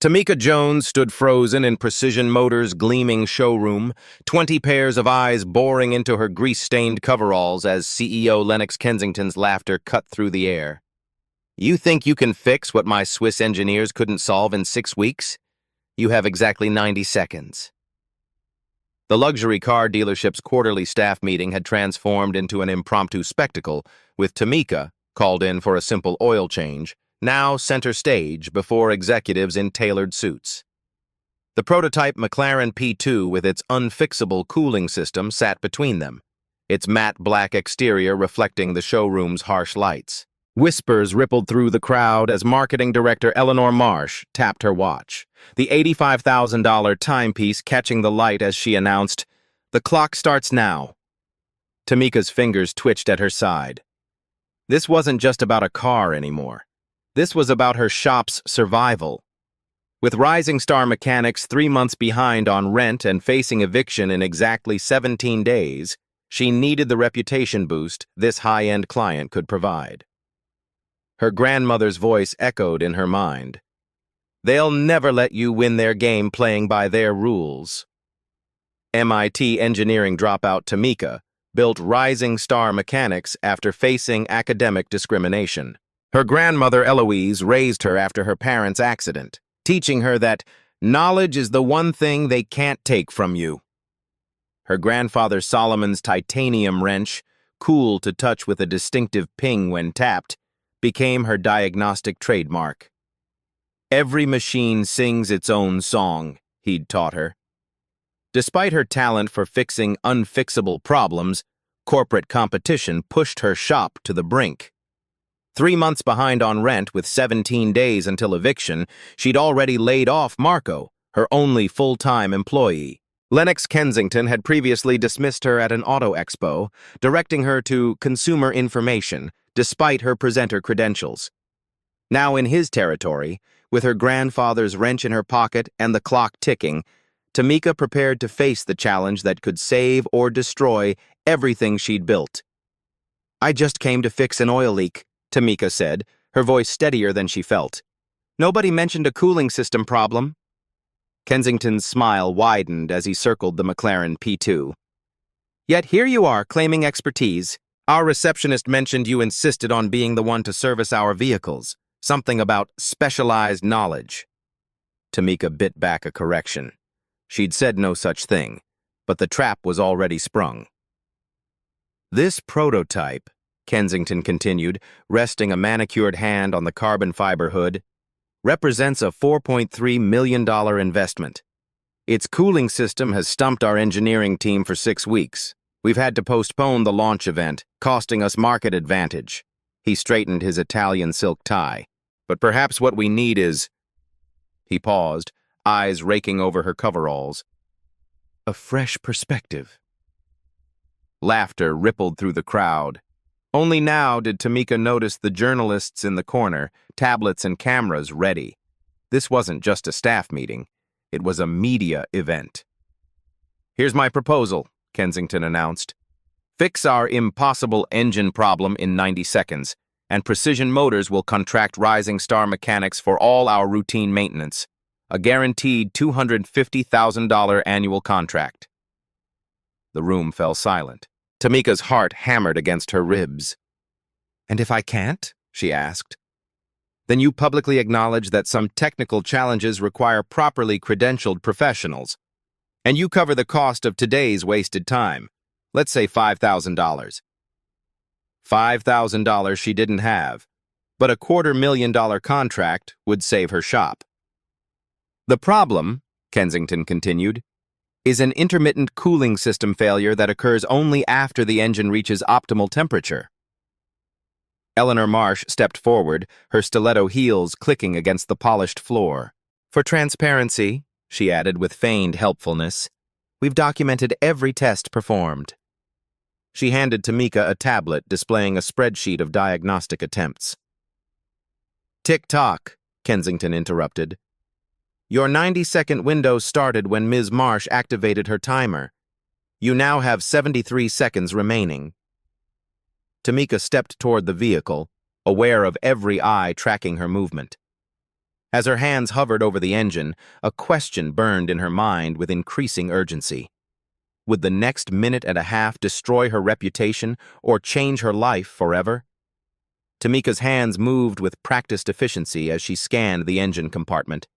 Tamika Jones stood frozen in Precision Motors' gleaming showroom, 20 pairs of eyes boring into her grease-stained coveralls as CEO Lennox Kensington's laughter cut through the air. You think you can fix what my Swiss engineers couldn't solve in 6 weeks? You have exactly 90 seconds. The luxury car dealership's quarterly staff meeting had transformed into an impromptu spectacle, with Tamika, called in for a simple oil change, now center stage before executives in tailored suits. The prototype McLaren P2 with its unfixable cooling system sat between them, its matte black exterior reflecting the showroom's harsh lights. Whispers rippled through the crowd as marketing director Eleanor Marsh tapped her watch, the $85,000 timepiece catching the light as she announced, "The clock starts now." Tamika's fingers twitched at her side. This wasn't just about a car anymore. This was about her shop's survival. With Rising Star Mechanics 3 months behind on rent and facing eviction in exactly 17 days, she needed the reputation boost this high-end client could provide. Her grandmother's voice echoed in her mind. They'll never let you win their game playing by their rules. MIT engineering dropout Tamika built Rising Star Mechanics after facing academic discrimination. Her grandmother Eloise raised her after her parents' accident, teaching her that knowledge is the one thing they can't take from you. Her grandfather Solomon's titanium wrench, cool to touch with a distinctive ping when tapped, became her diagnostic trademark. Every machine sings its own song, he'd taught her. Despite her talent for fixing unfixable problems, corporate competition pushed her shop to the brink. 3 months behind on rent with 17 days until eviction, she'd already laid off Marco, her only full-time employee. Lennox Kensington had previously dismissed her at an auto expo, directing her to consumer information, despite her presenter credentials. Now in his territory, with her grandfather's wrench in her pocket and the clock ticking, Tamika prepared to face the challenge that could save or destroy everything she'd built. "I just came to fix an oil leak," Tamika said, her voice steadier than she felt. "Nobody mentioned a cooling system problem." Kensington's smile widened as he circled the McLaren P2. "Yet here you are, claiming expertise. Our receptionist mentioned you insisted on being the one to service our vehicles. Something about specialized knowledge." Tamika bit back a correction. She'd said no such thing, but the trap was already sprung. "This prototype," Kensington continued, resting a manicured hand on the carbon fiber hood, "represents a $4.3 million investment. Its cooling system has stumped our engineering team for 6 weeks. We've had to postpone the launch event, costing us market advantage." He straightened his Italian silk tie. "But perhaps what we need is—" He paused, eyes raking over her coveralls. "A fresh perspective." Laughter rippled through the crowd. Only now did Tamika notice the journalists in the corner, tablets and cameras ready. This wasn't just a staff meeting. It was a media event. "Here's my proposal," Kensington announced. "Fix our impossible engine problem in 90 seconds, and Precision Motors will contract Rising Star Mechanics for all our routine maintenance. A guaranteed $250,000 annual contract." The room fell silent. Tamika's heart hammered against her ribs. "And if I can't?" she asked. "Then you publicly acknowledge that some technical challenges require properly credentialed professionals. And you cover the cost of today's wasted time. Let's say $5,000. $5,000 she didn't have, but a $250,000 contract would save her shop. The problem," Kensington continued, "is an intermittent cooling system failure that occurs only after the engine reaches optimal temperature." Eleanor Marsh stepped forward, her stiletto heels clicking against the polished floor. "For transparency," she added with feigned helpfulness, "we've documented every test performed." She handed Tamika a tablet displaying a spreadsheet of diagnostic attempts. "Tick-tock," Kensington interrupted. "Your 90-second window started when Ms. Marsh activated her timer. You now have 73 seconds remaining." Tamika stepped toward the vehicle, aware of every eye tracking her movement. As her hands hovered over the engine, a question burned in her mind with increasing urgency. Would the next minute and a half destroy her reputation or change her life forever? Tamika's hands moved with practiced efficiency as she scanned the engine compartment.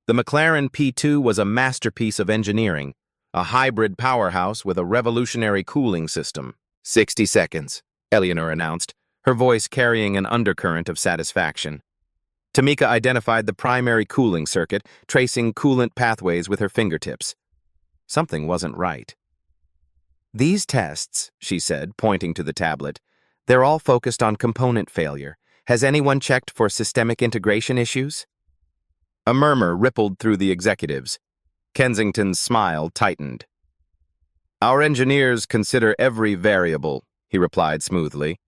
The McLaren P2 was a masterpiece of engineering, a hybrid powerhouse with a revolutionary cooling system. 60 seconds, Eleanor announced, her voice carrying an undercurrent of satisfaction. Tamika identified the primary cooling circuit, tracing coolant pathways with her fingertips. Something wasn't right. "These tests," she said, pointing to the tablet, "they're all focused on component failure. Has anyone checked for systemic integration issues?" A murmur rippled through the executives. Kensington's smile tightened. "Our engineers consider every variable," he replied smoothly.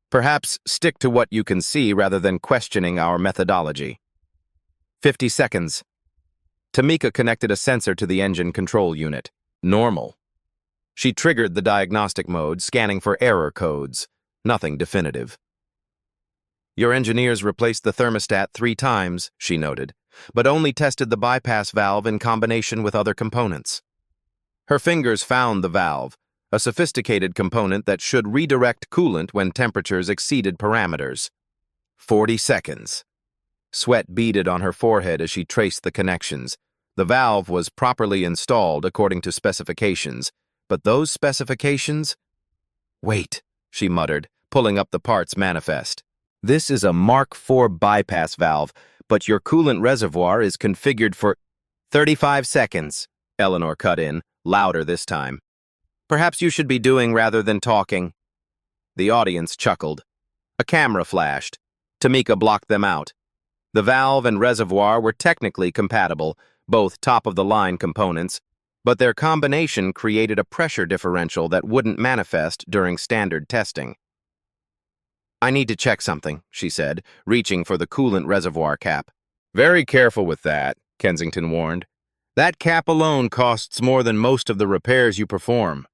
"Perhaps stick to what you can see rather than questioning our methodology." 50 seconds. Tamika connected a sensor to the engine control unit. Normal. She triggered the diagnostic mode, scanning for error codes. Nothing definitive. "Your engineers replaced the thermostat 3 times," she noted, "but only tested the bypass valve in combination with other components." Her fingers found the valve, a sophisticated component that should redirect coolant when temperatures exceeded parameters. 40 seconds. Sweat beaded on her forehead as she traced the connections. The valve was properly installed according to specifications, but those specifications— "Wait," she muttered, pulling up the parts manifest. "This is a Mark IV bypass valve, but your coolant reservoir is configured for—" 35 seconds, Eleanor cut in, louder this time. "Perhaps you should be doing rather than talking." The audience chuckled. A camera flashed. Tamika blocked them out. The valve and reservoir were technically compatible, both top-of-the-line components, but their combination created a pressure differential that wouldn't manifest during standard testing. "I need to check something," she said, reaching for the coolant reservoir cap. "Very careful with that," Kensington warned. "That cap alone costs more than most of the repairs you perform."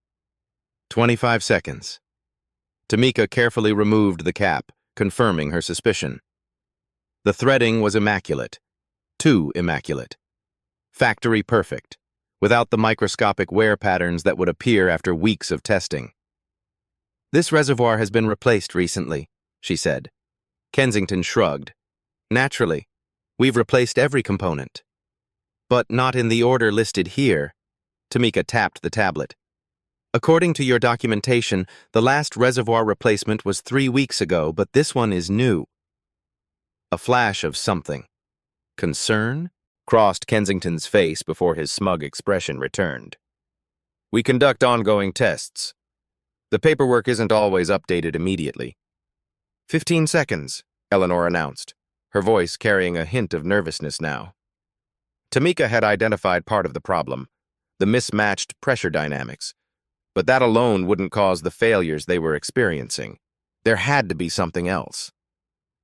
25 seconds. Tamika carefully removed the cap, confirming her suspicion. The threading was immaculate. Too immaculate. Factory perfect, without the microscopic wear patterns that would appear after weeks of testing. "This reservoir has been replaced recently," she said. Kensington shrugged. "Naturally, we've replaced every component. But not in the order listed here." Tamika tapped the tablet. "According to your documentation, the last reservoir replacement was 3 weeks ago, but this one is new." A flash of something. Concern crossed Kensington's face before his smug expression returned. "We conduct ongoing tests. The paperwork isn't always updated immediately." 15 seconds, Eleanor announced, her voice carrying a hint of nervousness now. Tamika had identified part of the problem, the mismatched pressure dynamics, but that alone wouldn't cause the failures they were experiencing. There had to be something else.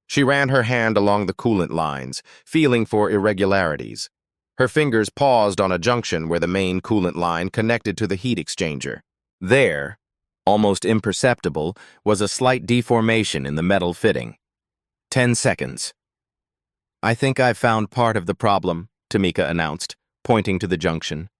She ran her hand along the coolant lines, feeling for irregularities. Her fingers paused on a junction where the main coolant line connected to the heat exchanger. There, almost imperceptible, was a slight deformation in the metal fitting. 10 seconds. "I think I've found part of the problem," Tamika announced, pointing to the junction.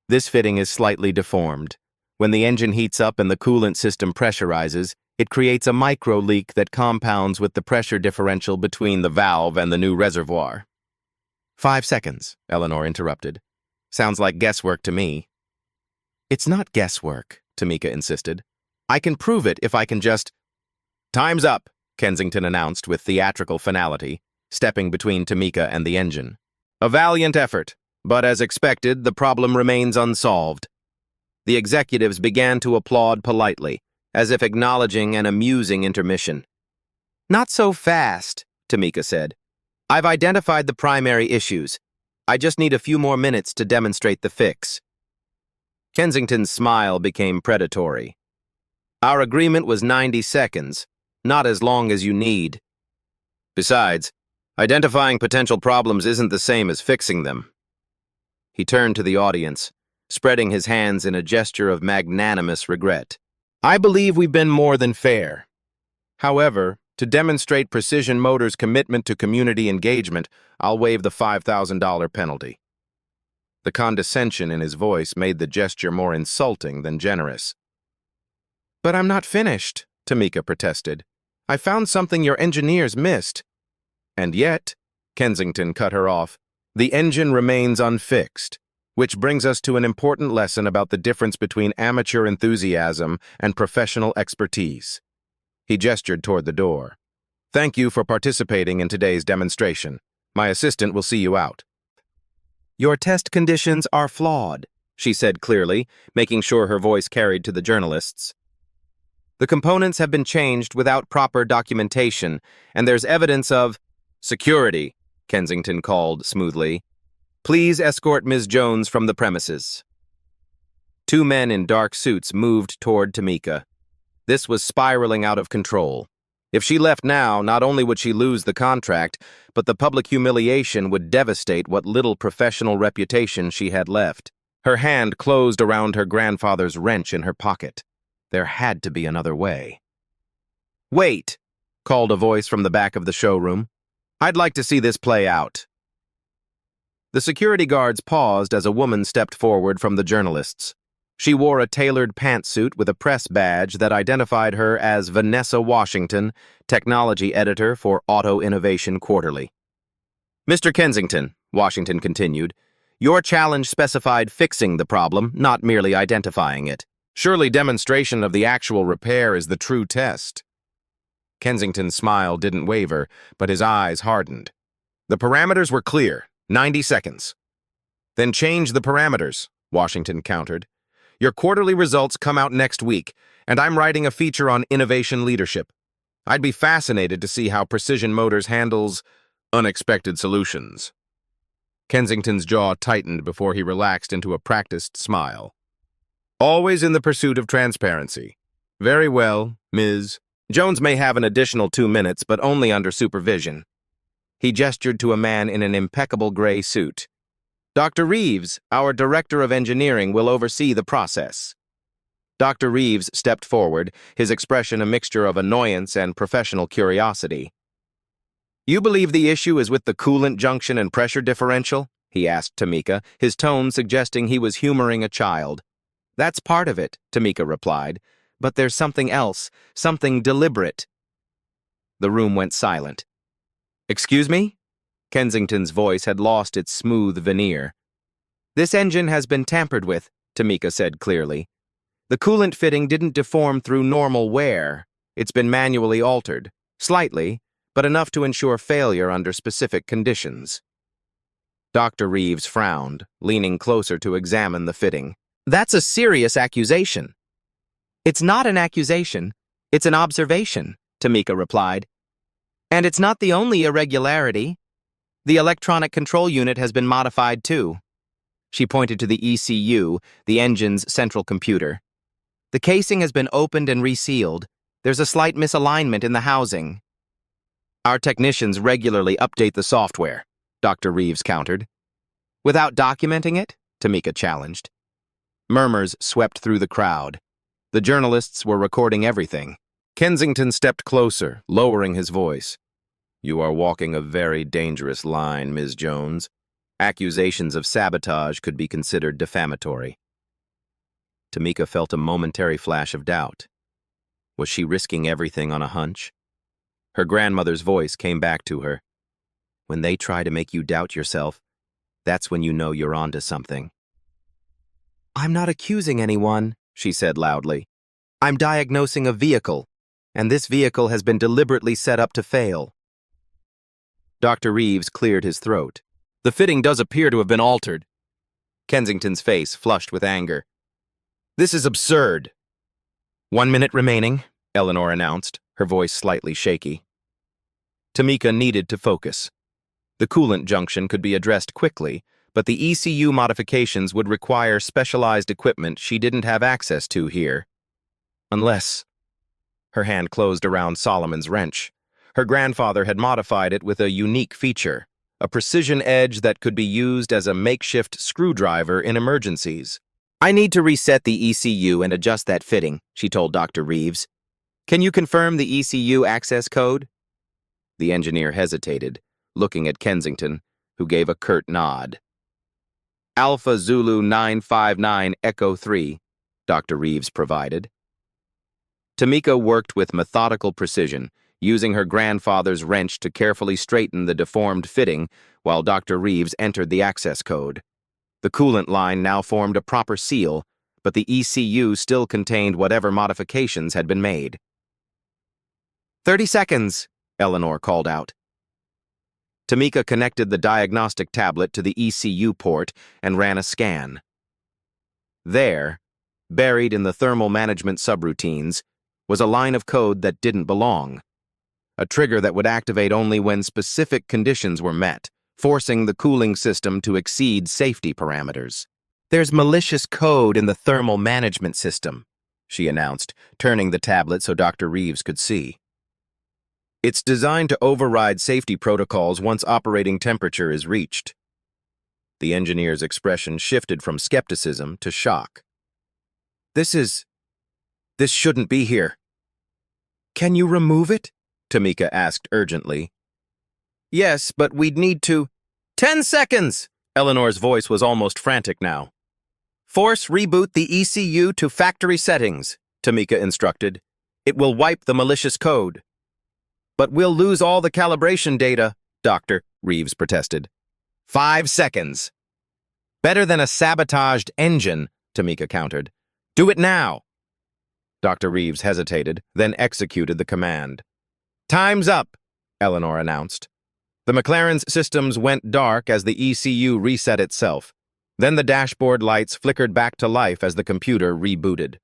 "This fitting is slightly deformed. When the engine heats up and the coolant system pressurizes, it creates a micro-leak that compounds with the pressure differential between the valve and the new reservoir." 5 seconds, Eleanor interrupted. "Sounds like guesswork to me." "It's not guesswork," Tamika insisted. "I can prove it if I can just—" "Time's up," Kensington announced with theatrical finality, stepping between Tamika and the engine. "A valiant effort, but as expected, the problem remains unsolved." The executives began to applaud politely, as if acknowledging an amusing intermission. "Not so fast," Tamika said. "I've identified the primary issues. I just need a few more minutes to demonstrate the fix." Kensington's smile became predatory. "Our agreement was 90 seconds, not as long as you need. Besides, identifying potential problems isn't the same as fixing them." He turned to the audience, spreading his hands in a gesture of magnanimous regret. "I believe we've been more than fair. However, To demonstrate Precision Motors' commitment to community engagement, I'll waive the $5,000 penalty. The condescension in his voice made the gesture more insulting than generous. But I'm not finished, Tamika protested. I found something your engineers missed. And yet, Kensington cut her off, the engine remains unfixed, which brings us to an important lesson about the difference between amateur enthusiasm and professional expertise. He gestured toward the door. Thank you for participating in today's demonstration. My assistant will see you out. Your test conditions are flawed, she said clearly, making sure her voice carried to the journalists. The components have been changed without proper documentation, and there's evidence of security, Kensington called smoothly. Please escort Ms. Jones from the premises. Two men in dark suits moved toward Tamika. This was spiraling out of control. If she left now, not only would she lose the contract, but the public humiliation would devastate what little professional reputation she had left. Her hand closed around her grandfather's wrench in her pocket. There had to be another way. Wait, called a voice from the back of the showroom. I'd like to see this play out. The security guards paused as a woman stepped forward from the journalists. She wore a tailored pantsuit with a press badge that identified her as Vanessa Washington, technology editor for Auto Innovation Quarterly. Mr. Kensington, Washington continued, your challenge specified fixing the problem, not merely identifying it. Surely demonstration of the actual repair is the true test. Kensington's smile didn't waver, but his eyes hardened. The parameters were clear, 90 seconds. Then change the parameters, Washington countered. Your quarterly results come out next week, and I'm writing a feature on innovation leadership. I'd be fascinated to see how Precision Motors handles unexpected solutions. Kensington's jaw tightened before he relaxed into a practiced smile. Always in the pursuit of transparency. Very well, Ms. Jones may have an additional 2 minutes, but only under supervision. He gestured to a man in an impeccable gray suit. Dr. Reeves, our Director of Engineering, will oversee the process. Dr. Reeves stepped forward, his expression a mixture of annoyance and professional curiosity. You believe the issue is with the coolant junction and pressure differential? He asked Tamika, his tone suggesting he was humoring a child. That's part of it, Tamika replied, but there's something else, something deliberate. The room went silent. Excuse me? Kensington's voice had lost its smooth veneer. This engine has been tampered with, Tamika said clearly. The coolant fitting didn't deform through normal wear. It's been manually altered, slightly, but enough to ensure failure under specific conditions. Dr. Reeves frowned, leaning closer to examine the fitting. That's a serious accusation. It's not an accusation, it's an observation, Tamika replied. And it's not the only irregularity. The electronic control unit has been modified too. She pointed to the ECU, the engine's central computer. The casing has been opened and resealed. There's a slight misalignment in the housing. Our technicians regularly update the software, Dr. Reeves countered. Without documenting it? Tamika challenged. Murmurs swept through the crowd. The journalists were recording everything. Kensington stepped closer, lowering his voice. You are walking a very dangerous line, Ms. Jones. Accusations of sabotage could be considered defamatory. Tamika felt a momentary flash of doubt. Was she risking everything on a hunch? Her grandmother's voice came back to her. When they try to make you doubt yourself, that's when you know you're onto something. I'm not accusing anyone, she said loudly. I'm diagnosing a vehicle, and this vehicle has been deliberately set up to fail. Dr. Reeves cleared his throat. The fitting does appear to have been altered. Kensington's face flushed with anger. This is absurd. 1 minute remaining, Eleanor announced, her voice slightly shaky. Tamika needed to focus. The coolant junction could be addressed quickly, but the ECU modifications would require specialized equipment she didn't have access to here. Unless... Her hand closed around Solomon's wrench. Her grandfather had modified it with a unique feature, a precision edge that could be used as a makeshift screwdriver in emergencies. I need to reset the ECU and adjust that fitting, she told Dr. Reeves. Can you confirm the ECU access code? The engineer hesitated, looking at Kensington, who gave a curt nod. Alpha Zulu 959 Echo 3, Dr. Reeves provided. Tamika worked with methodical precision, using her grandfather's wrench to carefully straighten the deformed fitting while Dr. Reeves entered the access code. The coolant line now formed a proper seal, but the ECU still contained whatever modifications had been made. 30 seconds, Eleanor called out. Tamika connected the diagnostic tablet to the ECU port and ran a scan. There, buried in the thermal management subroutines, was a line of code that didn't belong. A trigger that would activate only when specific conditions were met, forcing the cooling system to exceed safety parameters. There's malicious code in the thermal management system, she announced, turning the tablet so Dr. Reeves could see. It's designed to override safety protocols once operating temperature is reached. The engineer's expression shifted from skepticism to shock. This shouldn't be here. Can you remove it? Tamika asked urgently. Yes, but we'd need to... 10 seconds! Eleanor's voice was almost frantic now. Force reboot the ECU to factory settings, Tamika instructed. It will wipe the malicious code. But we'll lose all the calibration data, Dr. Reeves protested. 5 seconds. Better than a sabotaged engine, Tamika countered. Do it now. Dr. Reeves hesitated, then executed the command. Time's up, Eleanor announced. The McLaren's systems went dark as the ECU reset itself. Then the dashboard lights flickered back to life as the computer rebooted.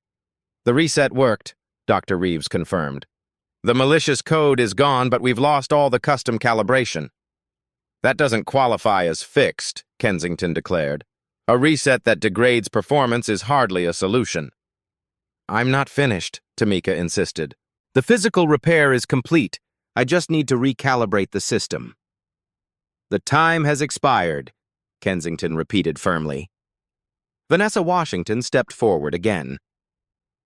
The reset worked, Dr. Reeves confirmed. The malicious code is gone, but we've lost all the custom calibration. That doesn't qualify as fixed, Kensington declared. A reset that degrades performance is hardly a solution. I'm not finished, Tamika insisted. The physical repair is complete. I just need to recalibrate the system. The time has expired, Kensington repeated firmly. Vanessa Washington stepped forward again.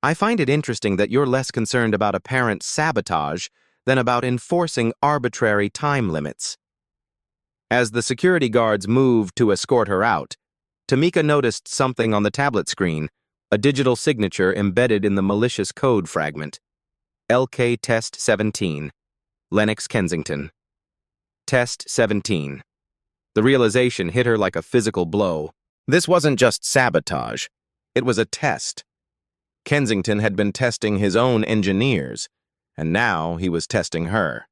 I find it interesting that you're less concerned about apparent sabotage than about enforcing arbitrary time limits. As the security guards moved to escort her out, Tamika noticed something on the tablet screen, a digital signature embedded in the malicious code fragment. LK Test 17. Lennox Kensington. Test 17. The realization hit her like a physical blow. This wasn't just sabotage. It was a test. Kensington had been testing his own engineers, and now he was testing her.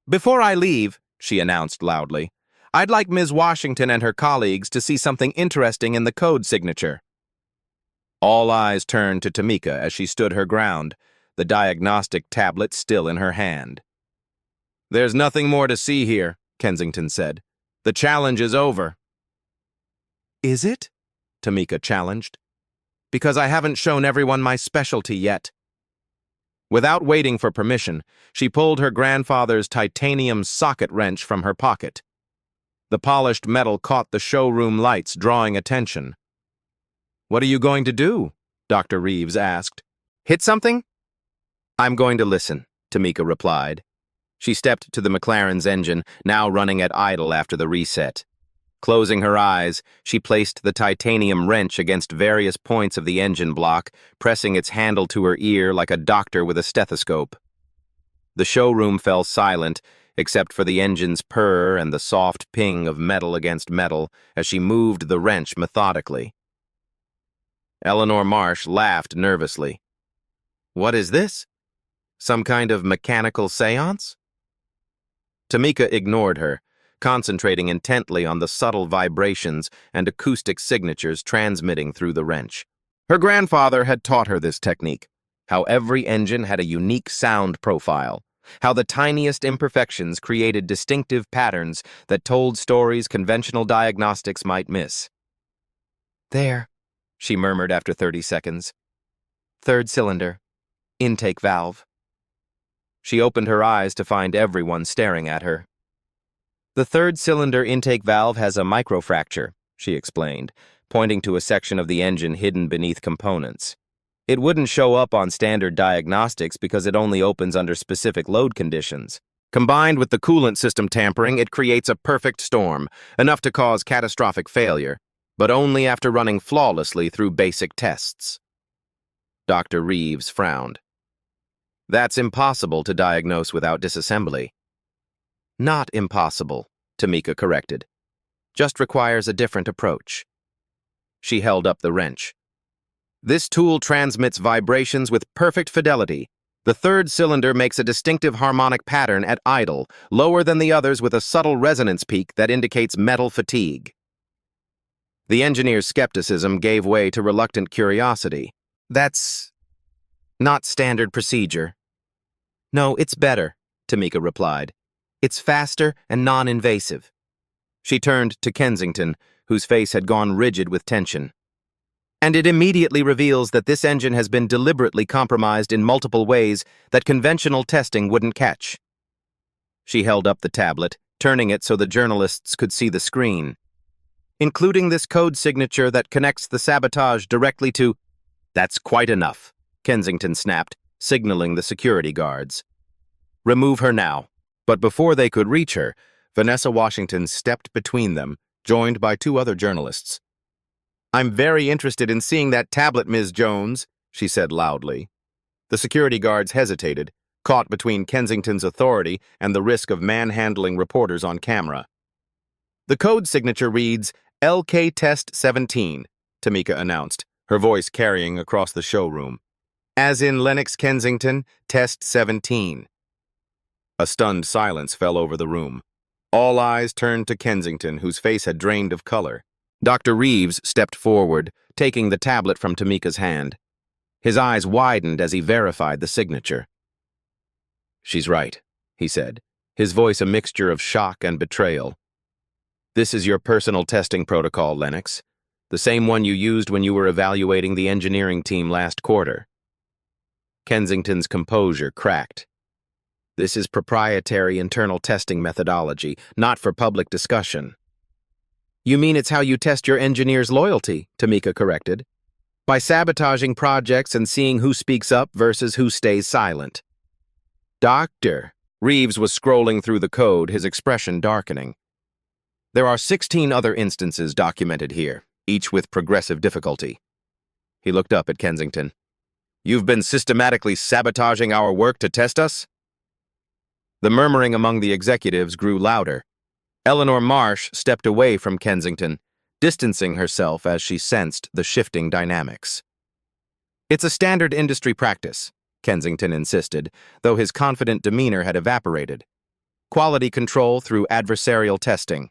Before I leave, she announced loudly, I'd like Ms. Washington and her colleagues to see something interesting in the code signature. All eyes turned to Tamika as she stood her ground, the diagnostic tablet still in her hand. There's nothing more to see here, Kensington said. The challenge is over. Is it? Tamika challenged. Because I haven't shown everyone my specialty yet. Without waiting for permission, she pulled her grandfather's titanium socket wrench from her pocket. The polished metal caught the showroom lights, drawing attention. What are you going to do? Dr. Reeves asked. Hit something? I'm going to listen, Tamika replied. She stepped to the McLaren's engine, now running at idle after the reset. Closing her eyes, she placed the titanium wrench against various points of the engine block, pressing its handle to her ear like a doctor with a stethoscope. The showroom fell silent, except for the engine's purr and the soft ping of metal against metal as she moved the wrench methodically. Eleanor Marsh laughed nervously. What is this? Some kind of mechanical seance? Tamika ignored her, concentrating intently on the subtle vibrations and acoustic signatures transmitting through the wrench. Her grandfather had taught her this technique, how every engine had a unique sound profile, how the tiniest imperfections created distinctive patterns that told stories conventional diagnostics might miss. There, she murmured after 30 seconds. Third cylinder. Intake valve. She opened her eyes to find everyone staring at her. The third cylinder intake valve has a microfracture, she explained, pointing to a section of the engine hidden beneath components. It wouldn't show up on standard diagnostics because it only opens under specific load conditions. Combined with the coolant system tampering, it creates a perfect storm, enough to cause catastrophic failure, but only after running flawlessly through basic tests. Dr. Reeves frowned. That's impossible to diagnose without disassembly. Not impossible, Tamika corrected. Just requires a different approach. She held up the wrench. This tool transmits vibrations with perfect fidelity. The third cylinder makes a distinctive harmonic pattern at idle, lower than the others with a subtle resonance peak that indicates metal fatigue. The engineer's skepticism gave way to reluctant curiosity. That's not standard procedure. No, it's better, Tamika replied. It's faster and non-invasive. She turned to Kensington, whose face had gone rigid with tension. And it immediately reveals that this engine has been deliberately compromised in multiple ways that conventional testing wouldn't catch. She held up the tablet, turning it so the journalists could see the screen. Including this code signature that connects the sabotage directly to... That's quite enough, Kensington snapped, signaling the security guards. Remove her now. But before they could reach her, Vanessa Washington stepped between them, joined by two other journalists. I'm very interested in seeing that tablet, Ms. Jones, she said loudly. The security guards hesitated, caught between Kensington's authority and the risk of manhandling reporters on camera. The code signature reads, LK Test 17, Tamika announced, her voice carrying across the showroom. As in Lennox Kensington, Test 17. A stunned silence fell over the room. All eyes turned to Kensington, whose face had drained of color. Dr. Reeves stepped forward, taking the tablet from Tamika's hand. His eyes widened as he verified the signature. She's right, he said, his voice a mixture of shock and betrayal. This is your personal testing protocol, Lennox, the same one you used when you were evaluating the engineering team last quarter. Kensington's composure cracked. This is proprietary internal testing methodology, not for public discussion. You mean it's how you test your engineers' loyalty, Tamika corrected. By sabotaging projects and seeing who speaks up versus who stays silent. Doctor, Reeves was scrolling through the code, his expression darkening. There are 16 other instances documented here, each with progressive difficulty. He looked up at Kensington. You've been systematically sabotaging our work to test us? The murmuring among the executives grew louder. Eleanor Marsh stepped away from Kensington, distancing herself as she sensed the shifting dynamics. It's a standard industry practice, Kensington insisted, though his confident demeanor had evaporated. Quality control through adversarial testing.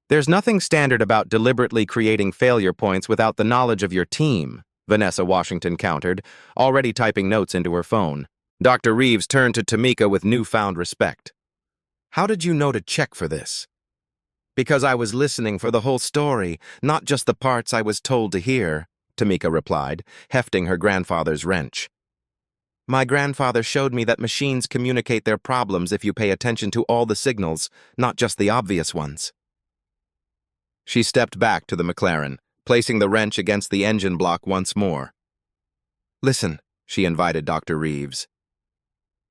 There's nothing standard about deliberately creating failure points without the knowledge of your team, Vanessa Washington countered, already typing notes into her phone. Dr. Reeves turned to Tamika with newfound respect. How did you know to check for this? Because I was listening for the whole story, not just the parts I was told to hear, Tamika replied, hefting her grandfather's wrench. My grandfather showed me that machines communicate their problems if you pay attention to all the signals, not just the obvious ones. She stepped back to the McLaren, placing the wrench against the engine block once more. Listen, she invited Dr. Reeves.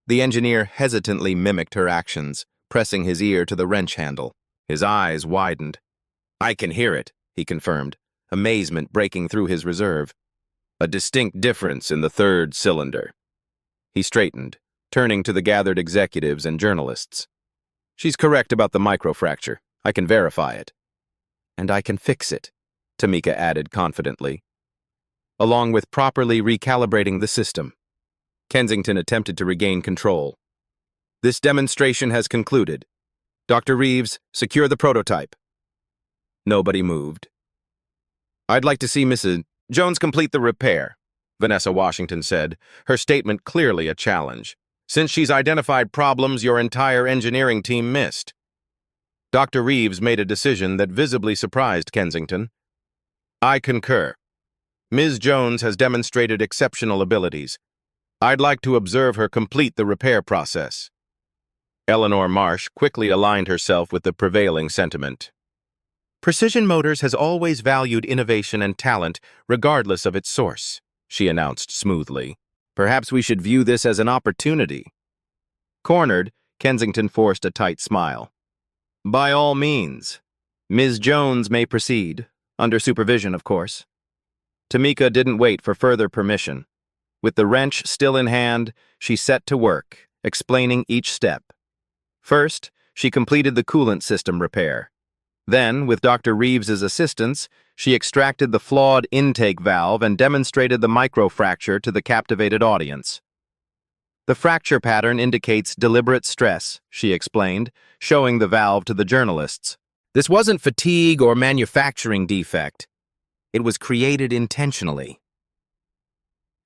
The engineer hesitantly mimicked her actions, pressing his ear to the wrench handle. His eyes widened. I can hear it, he confirmed, amazement breaking through his reserve. A distinct difference in the third cylinder. He straightened, turning to the gathered executives and journalists. She's correct about the microfracture. I can verify it. And I can fix it, Tamika added confidently. Along with properly recalibrating the system. Kensington attempted to regain control. This demonstration has concluded. Dr. Reeves, secure the prototype. Nobody moved. I'd like to see Mrs. Jones complete the repair, Vanessa Washington said, her statement clearly a challenge, since she's identified problems your entire engineering team missed. Dr. Reeves made a decision that visibly surprised Kensington. I concur. Ms. Jones has demonstrated exceptional abilities. I'd like to observe her complete the repair process. Eleanor Marsh quickly aligned herself with the prevailing sentiment. Precision Motors has always valued innovation and talent, regardless of its source, she announced smoothly. Perhaps we should view this as an opportunity. Cornered, Kensington forced a tight smile. By all means. Ms. Jones may proceed, under supervision, of course. Tamika didn't wait for further permission. With the wrench still in hand, she set to work, explaining each step. First, she completed the coolant system repair. Then, with Dr. Reeves's assistance, she extracted the flawed intake valve and demonstrated the microfracture to the captivated audience. The fracture pattern indicates deliberate stress, she explained, showing the valve to the journalists. This wasn't fatigue or manufacturing defect. It was created intentionally.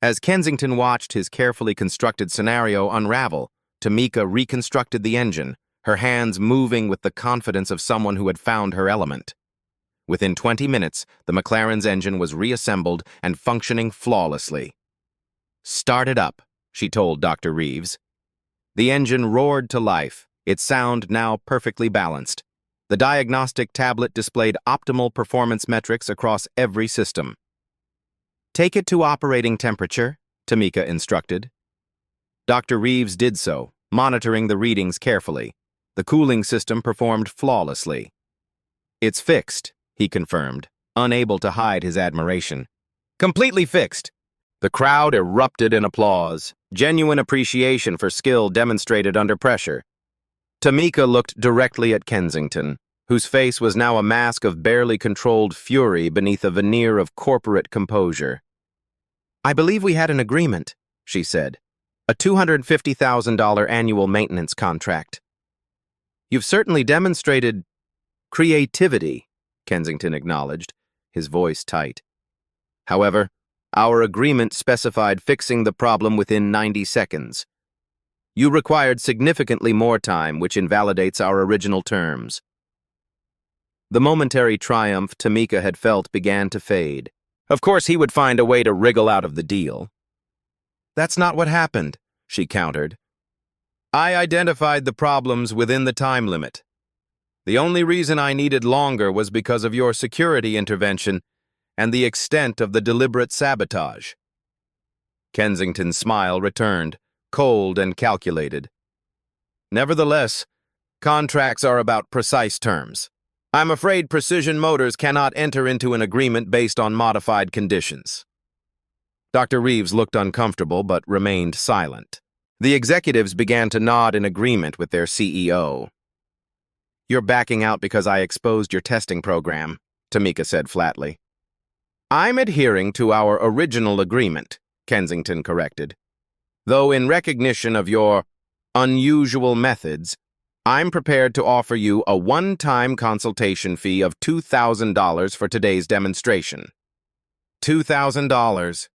As Kensington watched his carefully constructed scenario unravel, Tamika reconstructed the engine, her hands moving with the confidence of someone who had found her element. Within 20 minutes, the McLaren's engine was reassembled and functioning flawlessly. "Start it up," she told Dr. Reeves. The engine roared to life, its sound now perfectly balanced. The diagnostic tablet displayed optimal performance metrics across every system. "Take it to operating temperature," Tamika instructed. Dr. Reeves did so, monitoring the readings carefully. The cooling system performed flawlessly. "It's fixed," he confirmed, unable to hide his admiration. "Completely fixed." The crowd erupted in applause, genuine appreciation for skill demonstrated under pressure. Tamika looked directly at Kensington, whose face was now a mask of barely controlled fury beneath a veneer of corporate composure. "I believe we had an agreement," she said. "A $250,000 annual maintenance contract." "You've certainly demonstrated creativity," Kensington acknowledged, his voice tight. "However, our agreement specified fixing the problem within 90 seconds. You required significantly more time, which invalidates our original terms." The momentary triumph Tamika had felt began to fade. Of course, he would find a way to wriggle out of the deal. "That's not what happened," she countered. "I identified the problems within the time limit. The only reason I needed longer was because of your security intervention and the extent of the deliberate sabotage." Kensington's smile returned, cold and calculated. "Nevertheless, contracts are about precise terms. I'm afraid Precision Motors cannot enter into an agreement based on modified conditions." Dr. Reeves looked uncomfortable but remained silent. The executives began to nod in agreement with their CEO. "You're backing out because I exposed your testing program," Tamika said flatly. "I'm adhering to our original agreement," Kensington corrected. "Though in recognition of your unusual methods, I'm prepared to offer you a one-time consultation fee of $2,000 for today's demonstration." $2,000.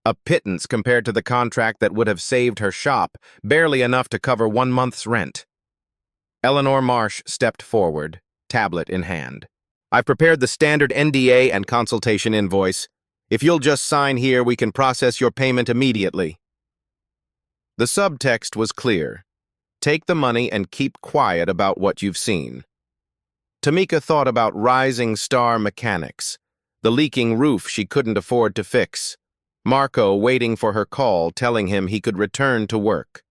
A pittance compared to the contract that would have saved her shop, barely enough to cover 1 month's rent. Eleanor Marsh stepped forward, tablet in hand. "I've prepared the standard NDA and consultation invoice. If you'll just sign here, we can process your payment immediately." The subtext was clear. Take the money and keep quiet about what you've seen. Tamika thought about rising star mechanics, the leaking roof she couldn't afford to fix, Marco waiting for her call telling him he could return to work.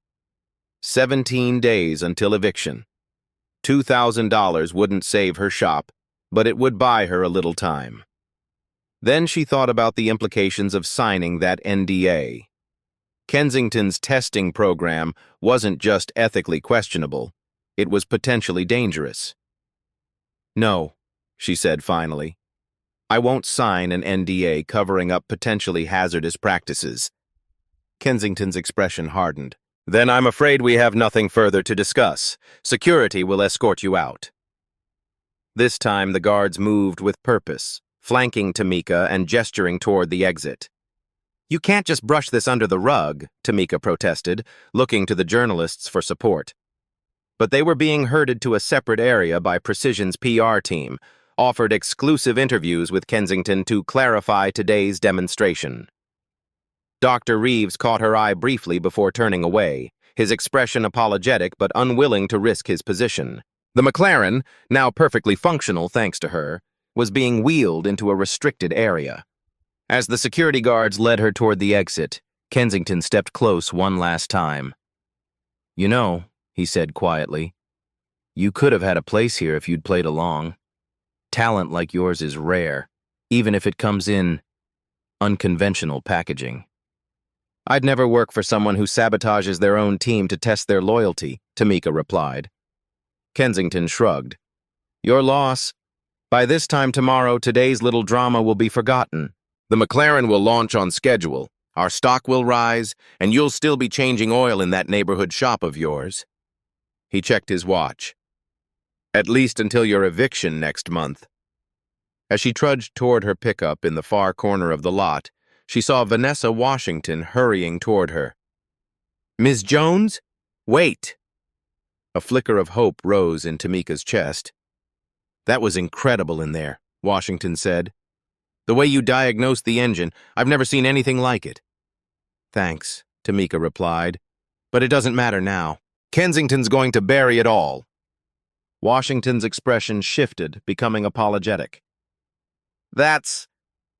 17 days until eviction. $2,000 wouldn't save her shop, but it would buy her a little time. Then she thought about the implications of signing that NDA. Kensington's testing program wasn't just ethically questionable, it was potentially dangerous. "No," she said finally. "I won't sign an NDA covering up potentially hazardous practices." Kensington's expression hardened. "Then I'm afraid we have nothing further to discuss. Security will escort you out." This time the guards moved with purpose, flanking Tamika and gesturing toward the exit. "You can't just brush this under the rug," Tamika protested, looking to the journalists for support. But they were being herded to a separate area by Precision's PR team, offered exclusive interviews with Kensington to clarify today's demonstration. Dr. Reeves caught her eye briefly before turning away, his expression apologetic but unwilling to risk his position. The McLaren, now perfectly functional thanks to her, was being wheeled into a restricted area. As the security guards led her toward the exit, Kensington stepped close one last time. "You know," he said quietly. You could have had a place here if you'd played along. Talent like yours is rare, even if it comes in unconventional packaging. I'd never work for someone who sabotages their own team to test their loyalty, Tamika replied. Kensington shrugged. Your loss. By this time tomorrow, today's little drama will be forgotten. The McLaren will launch on schedule, our stock will rise, and you'll still be changing oil in that neighborhood shop of yours. He checked his watch. At least until your eviction next month. As she trudged toward her pickup in the far corner of the lot, she saw Vanessa Washington hurrying toward her. Ms. Jones? Wait! A flicker of hope rose in Tamika's chest. That was incredible in there, Washington said. The way you diagnosed the engine, I've never seen anything like it. Thanks, Tamika replied. But it doesn't matter now. Kensington's going to bury it all. Washington's expression shifted, becoming apologetic. That's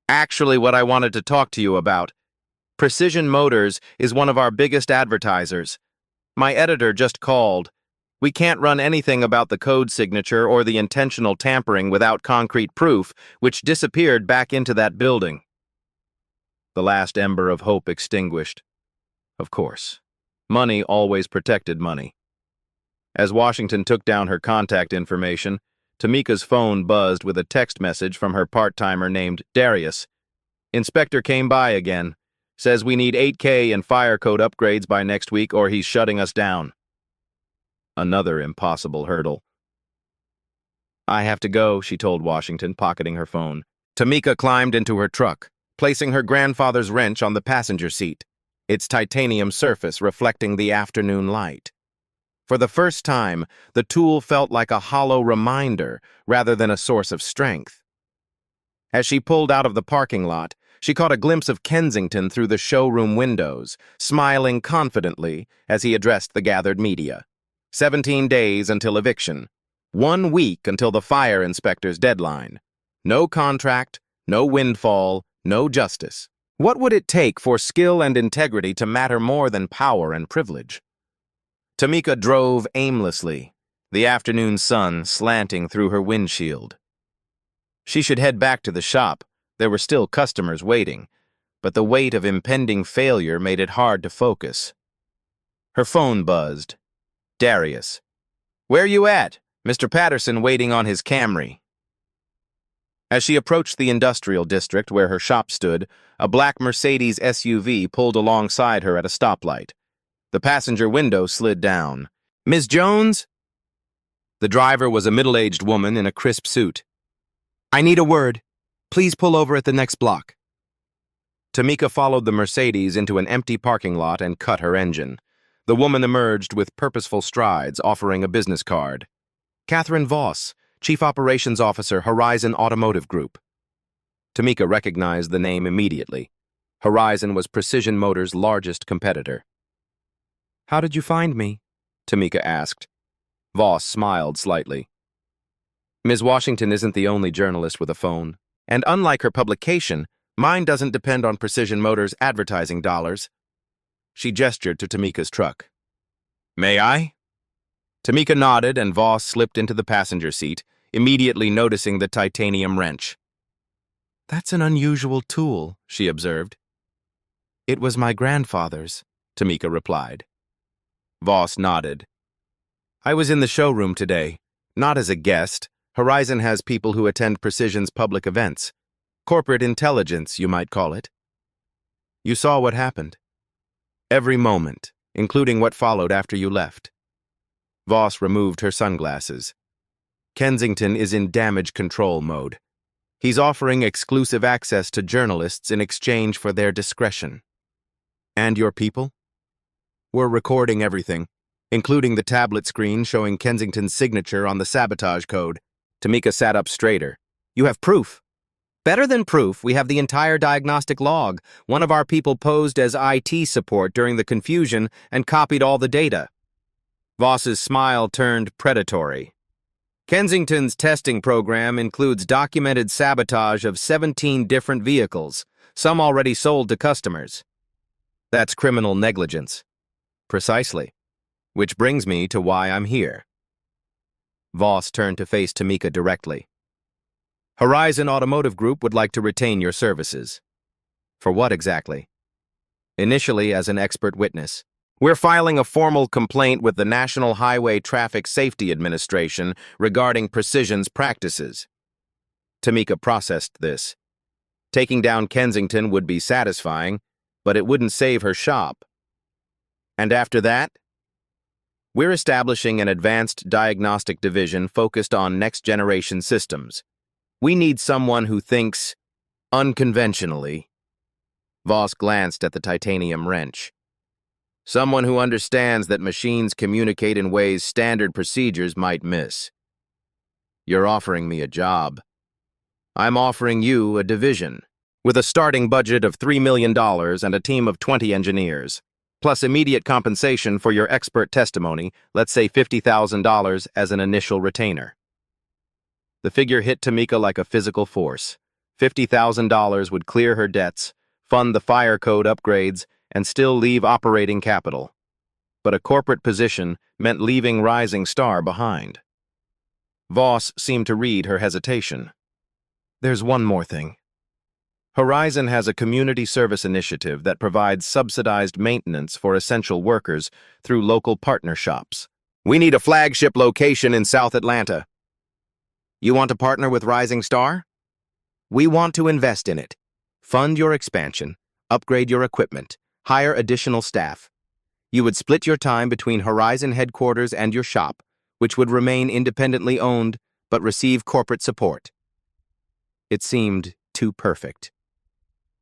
actually what I wanted to talk to you about. Precision Motors is one of our biggest advertisers. My editor just called. We can't run anything about the code signature or the intentional tampering without concrete proof, which disappeared back into that building. The last ember of hope extinguished. Of course. Money always protected money. As Washington took down her contact information, Tamika's phone buzzed with a text message from her part-timer named Darius. Inspector came by again. Says we need 8K and fire code upgrades by next week or he's shutting us down. Another impossible hurdle. I have to go, she told Washington, pocketing her phone. Tamika climbed into her truck, placing her grandfather's wrench on the passenger seat, its titanium surface reflecting the afternoon light. For the first time, the tool felt like a hollow reminder rather than a source of strength. As she pulled out of the parking lot, she caught a glimpse of Kensington through the showroom windows, smiling confidently as he addressed the gathered media. 17 days until eviction. 1 week until the fire inspector's deadline. No contract, no windfall, no justice. What would it take for skill and integrity to matter more than power and privilege? Tamika drove aimlessly, the afternoon sun slanting through her windshield. She should head back to the shop. There were still customers waiting, but the weight of impending failure made it hard to focus. Her phone buzzed. Darius. Where you at? Mr. Patterson waiting on his Camry. As she approached the industrial district where her shop stood, a black Mercedes SUV pulled alongside her at a stoplight. The passenger window slid down. Ms. Jones? The driver was a middle-aged woman in a crisp suit. I need a word. Please pull over at the next block. Tamika followed the Mercedes into an empty parking lot and cut her engine. The woman emerged with purposeful strides, offering a business card. Catherine Voss, Chief Operations Officer, Horizon Automotive Group. Tamika recognized the name immediately. Horizon was Precision Motors' largest competitor. How did you find me? Tamika asked. Voss smiled slightly. Ms. Washington isn't the only journalist with a phone, and unlike her publication, mine doesn't depend on Precision Motors' advertising dollars. She gestured to Tamika's truck. May I? Tamika nodded and Voss slipped into the passenger seat, immediately noticing the titanium wrench. That's an unusual tool, she observed. It was my grandfather's, Tamika replied. Voss nodded. I was in the showroom today, not as a guest. Horizon has people who attend Precision's public events. Corporate intelligence, you might call it. You saw what happened. Every moment, including what followed after you left. Voss removed her sunglasses. Kensington is in damage control mode. He's offering exclusive access to journalists in exchange for their discretion. And your people? We're recording everything, including the tablet screen showing Kensington's signature on the sabotage code. Tamika sat up straighter. You have proof. Better than proof, we have the entire diagnostic log. One of our people posed as IT support during the confusion and copied all the data. Voss's smile turned predatory. Kensington's testing program includes documented sabotage of 17 different vehicles, some already sold to customers. That's criminal negligence. Precisely. Which brings me to why I'm here. Voss turned to face Tamika directly. Horizon Automotive Group would like to retain your services. For what exactly? Initially as an expert witness. We're filing a formal complaint with the National Highway Traffic Safety Administration regarding Precision's practices. Tamika processed this. Taking down Kensington would be satisfying, but it wouldn't save her shop. And after that? We're establishing an advanced diagnostic division focused on next-generation systems. We need someone who thinks unconventionally. Voss glanced at the titanium wrench. Someone who understands that machines communicate in ways standard procedures might miss. You're offering me a job. I'm offering you a division, with a starting budget of $3 million and a team of 20 engineers, plus immediate compensation for your expert testimony, let's say $50,000 as an initial retainer. The figure hit Tamika like a physical force. $50,000 would clear her debts, fund the fire code upgrades, and still leave operating capital. But a corporate position meant leaving Rising Star behind. Voss seemed to read her hesitation. There's one more thing. Horizon has a community service initiative that provides subsidized maintenance for essential workers through local partner shops. We need a flagship location in South Atlanta. You want to partner with Rising Star? We want to invest in it. Fund your expansion, upgrade your equipment, hire additional staff. You would split your time between Horizon headquarters and your shop, which would remain independently owned but receive corporate support. It seemed too perfect.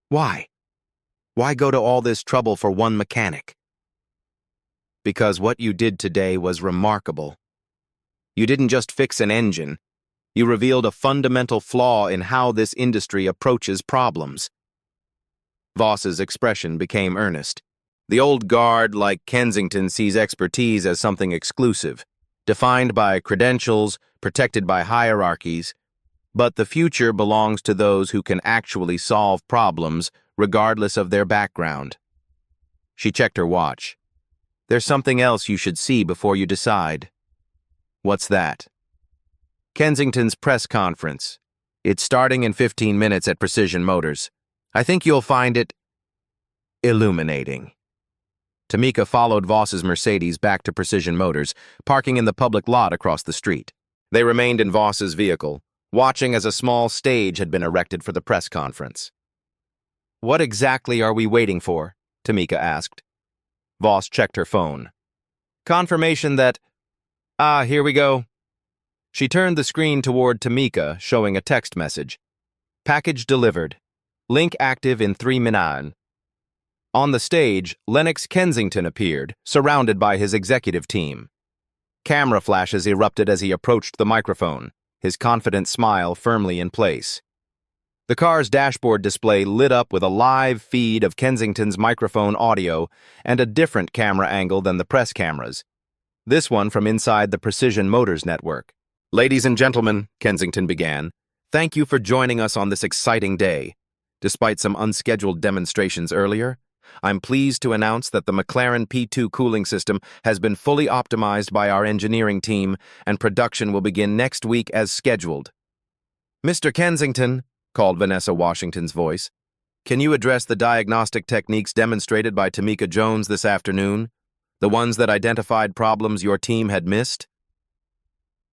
Why? Why go to all this trouble for one mechanic? Because what you did today was remarkable. You didn't just fix an engine. You revealed a fundamental flaw in how this industry approaches problems. Voss's expression became earnest. The old guard, like Kensington, sees expertise as something exclusive, defined by credentials, protected by hierarchies. But the future belongs to those who can actually solve problems, regardless of their background. She checked her watch. There's something else you should see before you decide. What's that? Kensington's press conference. It's starting in 15 minutes at Precision Motors. I think you'll find it illuminating. Tamika followed Voss's Mercedes back to Precision Motors, parking in the public lot across the street. They remained in Voss's vehicle, watching as a small stage had been erected for the press conference. What exactly are we waiting for? Tamika asked. Voss checked her phone. Confirmation that, here we go. She turned the screen toward Tamika, showing a text message. Package delivered. Link active in 3 minutes. On the stage, Lennox Kensington appeared, surrounded by his executive team. Camera flashes erupted as he approached the microphone, his confident smile firmly in place. The car's dashboard display lit up with a live feed of Kensington's microphone audio and a different camera angle than the press cameras. This one from inside the Precision Motors network. Ladies and gentlemen, Kensington began, thank you for joining us on this exciting day. Despite some unscheduled demonstrations earlier, I'm pleased to announce that the McLaren P2 cooling system has been fully optimized by our engineering team, and production will begin next week as scheduled. Mr. Kensington, called Vanessa Washington's voice, can you address the diagnostic techniques demonstrated by Tamika Jones this afternoon, the ones that identified problems your team had missed?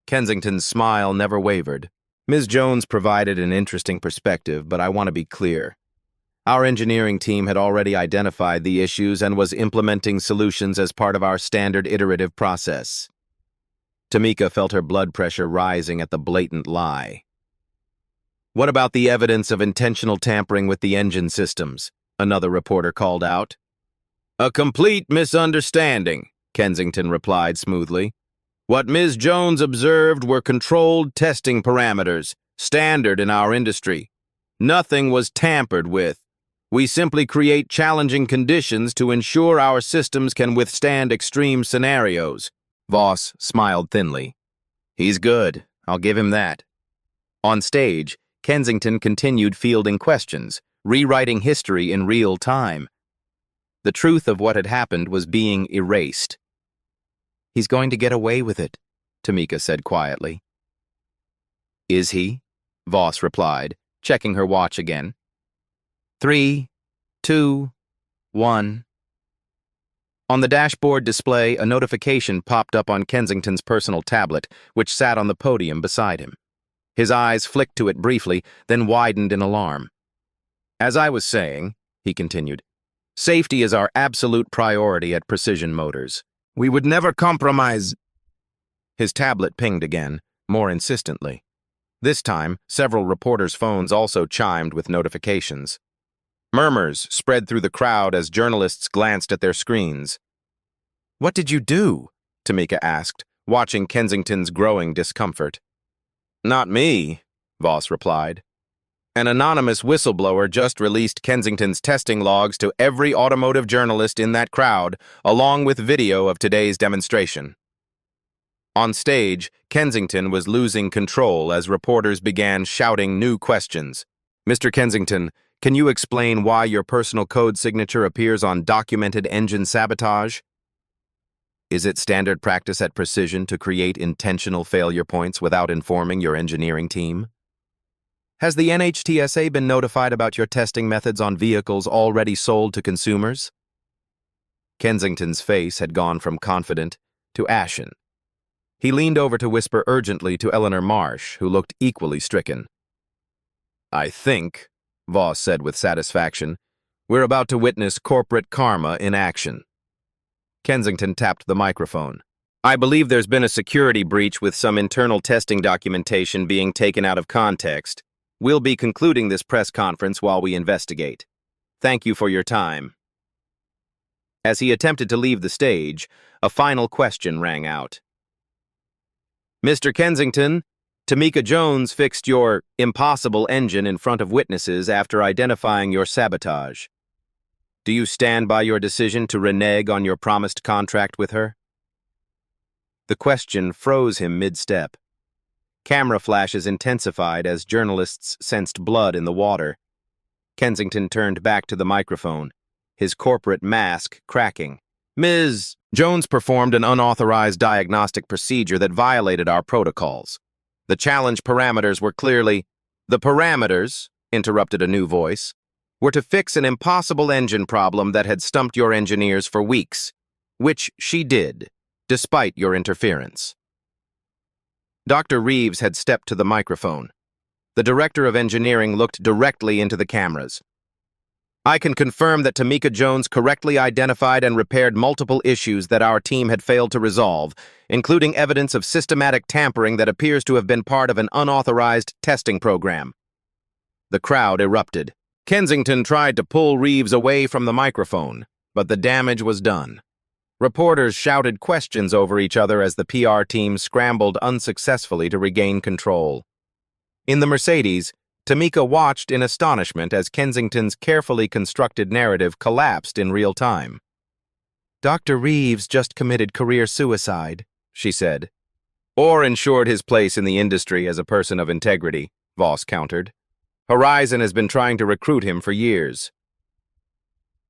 Kensington's smile never wavered. Ms. Jones provided an interesting perspective, but I want to be clear. Our engineering team had already identified the issues and was implementing solutions as part of our standard iterative process. Tamika felt her blood pressure rising at the blatant lie. What about the evidence of intentional tampering with the engine systems? Another reporter called out. A complete misunderstanding, Kensington replied smoothly. What Ms. Jones observed were controlled testing parameters, standard in our industry. Nothing was tampered with. We simply create challenging conditions to ensure our systems can withstand extreme scenarios. Voss smiled thinly. He's good. I'll give him that. On stage, Kensington continued fielding questions, rewriting history in real time. The truth of what had happened was being erased. He's going to get away with it, Tamika said quietly. Is he? Voss replied, checking her watch again. 3, 2, 1. On the dashboard display, a notification popped up on Kensington's personal tablet, which sat on the podium beside him. His eyes flicked to it briefly, then widened in alarm. As I was saying, he continued, safety is our absolute priority at Precision Motors. We would never compromise. His tablet pinged again, more insistently. This time, several reporters' phones also chimed with notifications. Murmurs spread through the crowd as journalists glanced at their screens. What did you do? Tamika asked, watching Kensington's growing discomfort. Not me, Voss replied. An anonymous whistleblower just released Kensington's testing logs to every automotive journalist in that crowd, along with video of today's demonstration. On stage, Kensington was losing control as reporters began shouting new questions. Mr. Kensington, can you explain why your personal code signature appears on documented engine sabotage? Is it standard practice at Precision to create intentional failure points without informing your engineering team? Has the NHTSA been notified about your testing methods on vehicles already sold to consumers? Kensington's face had gone from confident to ashen. He leaned over to whisper urgently to Eleanor Marsh, who looked equally stricken. I think, Voss said with satisfaction, we're about to witness corporate karma in action. Kensington tapped the microphone. I believe there's been a security breach with some internal testing documentation being taken out of context. We'll be concluding this press conference while we investigate. Thank you for your time. As he attempted to leave the stage, a final question rang out. Mr. Kensington, Tamika Jones fixed your impossible engine in front of witnesses after identifying your sabotage. Do you stand by your decision to renege on your promised contract with her? The question froze him mid-step. Camera flashes intensified as journalists sensed blood in the water. Kensington turned back to the microphone, his corporate mask cracking. Ms. Jones performed an unauthorized diagnostic procedure that violated our protocols. The challenge parameters were clearly... The parameters, interrupted a new voice, were to fix an impossible engine problem that had stumped your engineers for weeks, which she did, despite your interference. Dr. Reeves had stepped to the microphone. The director of engineering looked directly into the cameras. I can confirm that Tamika Jones correctly identified and repaired multiple issues that our team had failed to resolve, including evidence of systematic tampering that appears to have been part of an unauthorized testing program. The crowd erupted. Kensington tried to pull Reeves away from the microphone, but the damage was done. Reporters shouted questions over each other as the PR team scrambled unsuccessfully to regain control. In the Mercedes, Tamika watched in astonishment as Kensington's carefully constructed narrative collapsed in real time. Dr. Reeves just committed career suicide, she said. Or ensured his place in the industry as a person of integrity, Voss countered. Horizon has been trying to recruit him for years.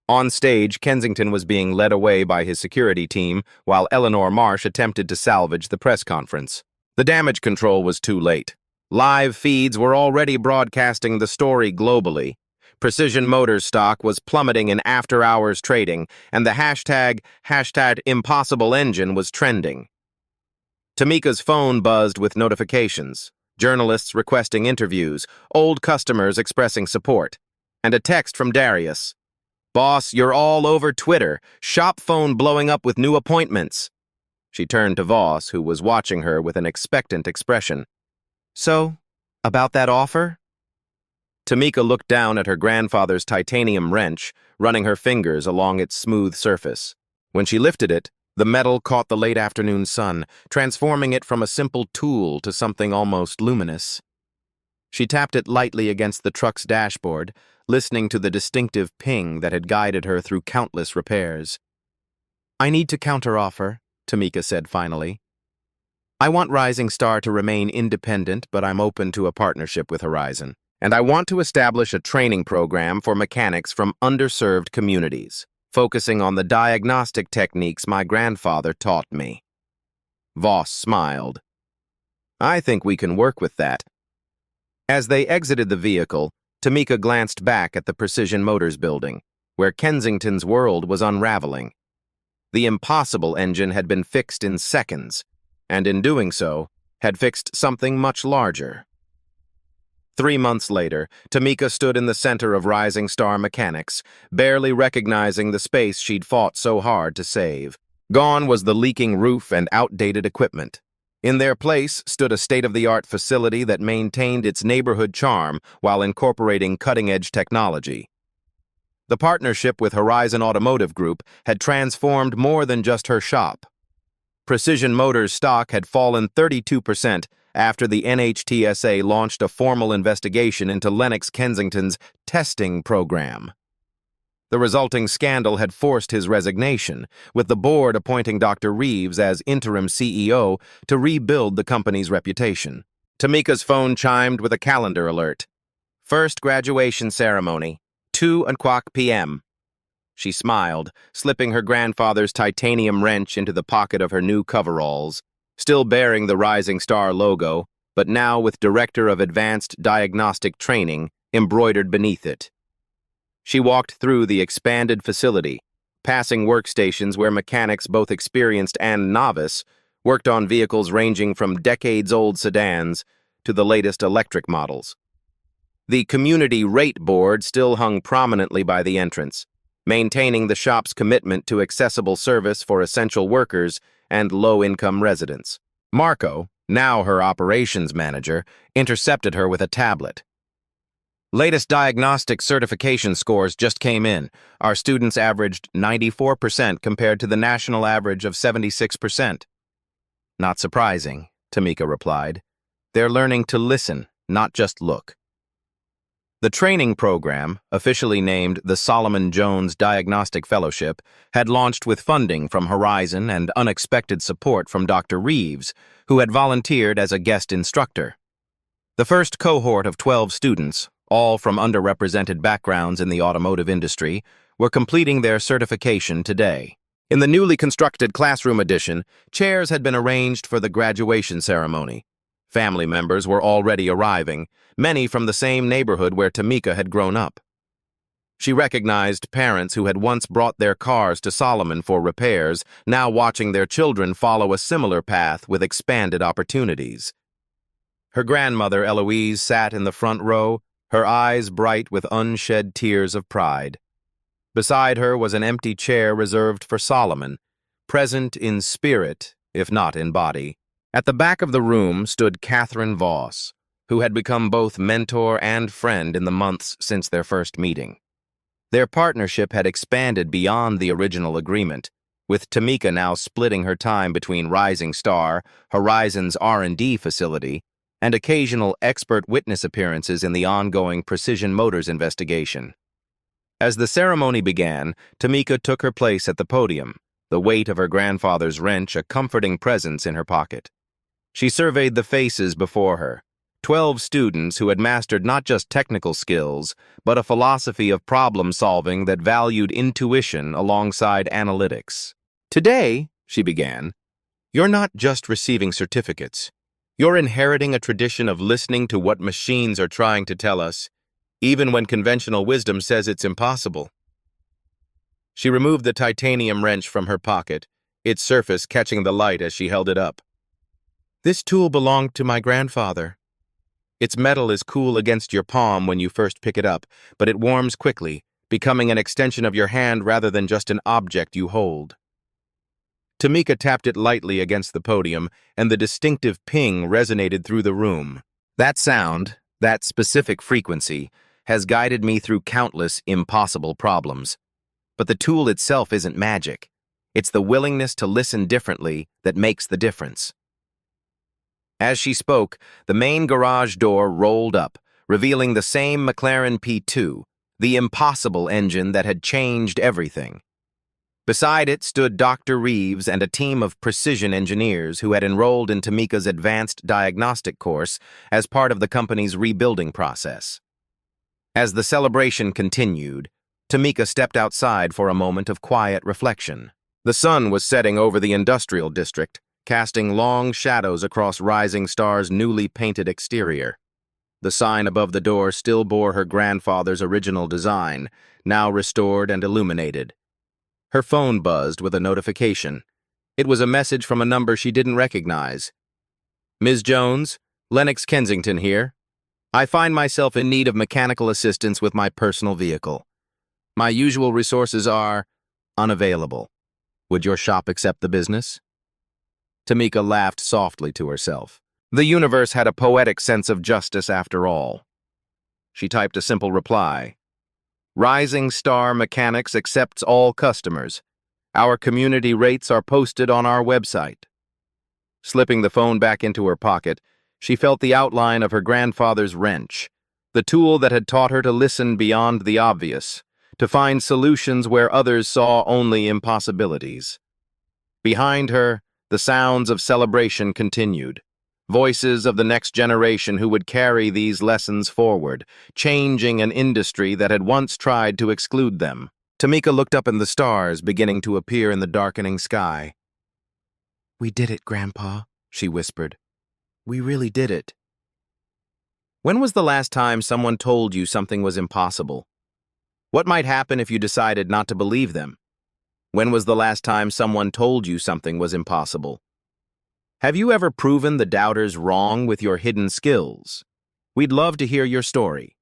On stage, Kensington was being led away by his security team while Eleanor Marsh attempted to salvage the press conference. The damage control was too late. Live feeds were already broadcasting the story globally. Precision Motors stock was plummeting in after-hours trading, and the hashtag Impossible Engine was trending. Tamika's phone buzzed with notifications, journalists requesting interviews, old customers expressing support, and a text from Darius. Boss, you're all over Twitter. Shop phone blowing up with new appointments. She turned to Voss, who was watching her with an expectant expression. So, about that offer? Tamika looked down at her grandfather's titanium wrench, running her fingers along its smooth surface. When she lifted it, the metal caught the late afternoon sun, transforming it from a simple tool to something almost luminous. She tapped it lightly against the truck's dashboard, listening to the distinctive ping that had guided her through countless repairs. I need to counteroffer, Tamika said finally. I want Rising Star to remain independent, but I'm open to a partnership with Horizon. And I want to establish a training program for mechanics from underserved communities, focusing on the diagnostic techniques my grandfather taught me. Voss smiled. I think we can work with that. As they exited the vehicle, Tamika glanced back at the Precision Motors building, where Kensington's world was unraveling. The impossible engine had been fixed in seconds, and in doing so, had fixed something much larger. 3 months later, Tamika stood in the center of Rising Star Mechanics, barely recognizing the space she'd fought so hard to save. Gone was the leaking roof and outdated equipment. In their place stood a state-of-the-art facility that maintained its neighborhood charm while incorporating cutting-edge technology. The partnership with Horizon Automotive Group had transformed more than just her shop. Precision Motors stock had fallen 32% after the NHTSA launched a formal investigation into Lennox Kensington's testing program. The resulting scandal had forced his resignation, with the board appointing Dr. Reeves as interim CEO to rebuild the company's reputation. Tamika's phone chimed with a calendar alert. First graduation ceremony, 2:00 p.m. She smiled, slipping her grandfather's titanium wrench into the pocket of her new coveralls, still bearing the Rising Star logo, but now with Director of Advanced Diagnostic Training embroidered beneath it. She walked through the expanded facility, passing workstations where mechanics both experienced and novice worked on vehicles ranging from decades-old sedans to the latest electric models. The community rate board still hung prominently by the entrance, maintaining the shop's commitment to accessible service for essential workers and low-income residents. Marco, now her operations manager, intercepted her with a tablet. Latest diagnostic certification scores just came in. Our students averaged 94% compared to the national average of 76%. Not surprising, Tamika replied. They're learning to listen, not just look. The training program, officially named the Solomon Jones Diagnostic Fellowship, had launched with funding from Horizon and unexpected support from Dr. Reeves, who had volunteered as a guest instructor. The first cohort of 12 students, all from underrepresented backgrounds in the automotive industry, were completing their certification today. In the newly constructed classroom addition, chairs had been arranged for the graduation ceremony. Family members were already arriving, many from the same neighborhood where Tamika had grown up. She recognized parents who had once brought their cars to Solomon for repairs, now watching their children follow a similar path with expanded opportunities. Her grandmother, Eloise, sat in the front row, her eyes bright with unshed tears of pride. Beside her was an empty chair reserved for Solomon, present in spirit, if not in body. At the back of the room stood Catherine Voss, who had become both mentor and friend in the months since their first meeting. Their partnership had expanded beyond the original agreement, with Tamika now splitting her time between Rising Star, Horizon's R&D facility, and occasional expert witness appearances in the ongoing Precision Motors investigation. As the ceremony began, Tamika took her place at the podium, the weight of her grandfather's wrench a comforting presence in her pocket. She surveyed the faces before her, 12 students who had mastered not just technical skills, but a philosophy of problem-solving that valued intuition alongside analytics. Today, she began, you're not just receiving certificates. You're inheriting a tradition of listening to what machines are trying to tell us, even when conventional wisdom says it's impossible. She removed the titanium wrench from her pocket, its surface catching the light as she held it up. This tool belonged to my grandfather. Its metal is cool against your palm when you first pick it up, but it warms quickly, becoming an extension of your hand rather than just an object you hold. Tamika tapped it lightly against the podium, and the distinctive ping resonated through the room. That sound, that specific frequency, has guided me through countless impossible problems. But the tool itself isn't magic. It's the willingness to listen differently that makes the difference. As she spoke, the main garage door rolled up, revealing the same McLaren P2, the impossible engine that had changed everything. Beside it stood Dr. Reeves and a team of precision engineers who had enrolled in Tamika's advanced diagnostic course as part of the company's rebuilding process. As the celebration continued, Tamika stepped outside for a moment of quiet reflection. The sun was setting over the industrial district, casting long shadows across Rising Star's newly painted exterior. The sign above the door still bore her grandfather's original design, now restored and illuminated. Her phone buzzed with a notification. It was a message from a number she didn't recognize. "Ms. Jones, Lennox Kensington here. I find myself in need of mechanical assistance with my personal vehicle. My usual resources are unavailable. Would your shop accept the business?" Tamika laughed softly to herself. The universe had a poetic sense of justice after all. She typed a simple reply. "Rising Star Mechanics accepts all customers. Our community rates are posted on our website." Slipping the phone back into her pocket, she felt the outline of her grandfather's wrench, the tool that had taught her to listen beyond the obvious, to find solutions where others saw only impossibilities. Behind her, the sounds of celebration continued. Voices of the next generation who would carry these lessons forward, changing an industry that had once tried to exclude them. Tamika looked up at the stars beginning to appear in the darkening sky. "We did it, Grandpa," she whispered. "We really did it." When was the last time someone told you something was impossible? What might happen if you decided not to believe them? When was the last time someone told you something was impossible? Have you ever proven the doubters wrong with your hidden skills? We'd love to hear your story.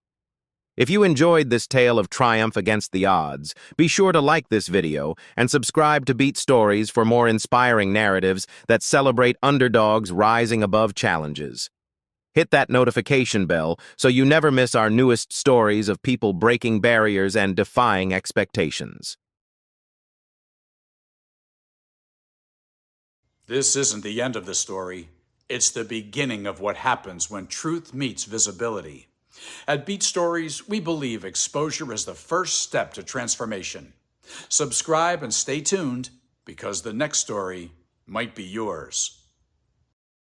If you enjoyed this tale of triumph against the odds, be sure to like this video and subscribe to Beat Stories for more inspiring narratives that celebrate underdogs rising above challenges. Hit that notification bell so you never miss our newest stories of people breaking barriers and defying expectations. This isn't the end of the story. It's the beginning of what happens when truth meets visibility. At Beat Stories, we believe exposure is the first step to transformation. Subscribe and stay tuned, because the next story might be yours.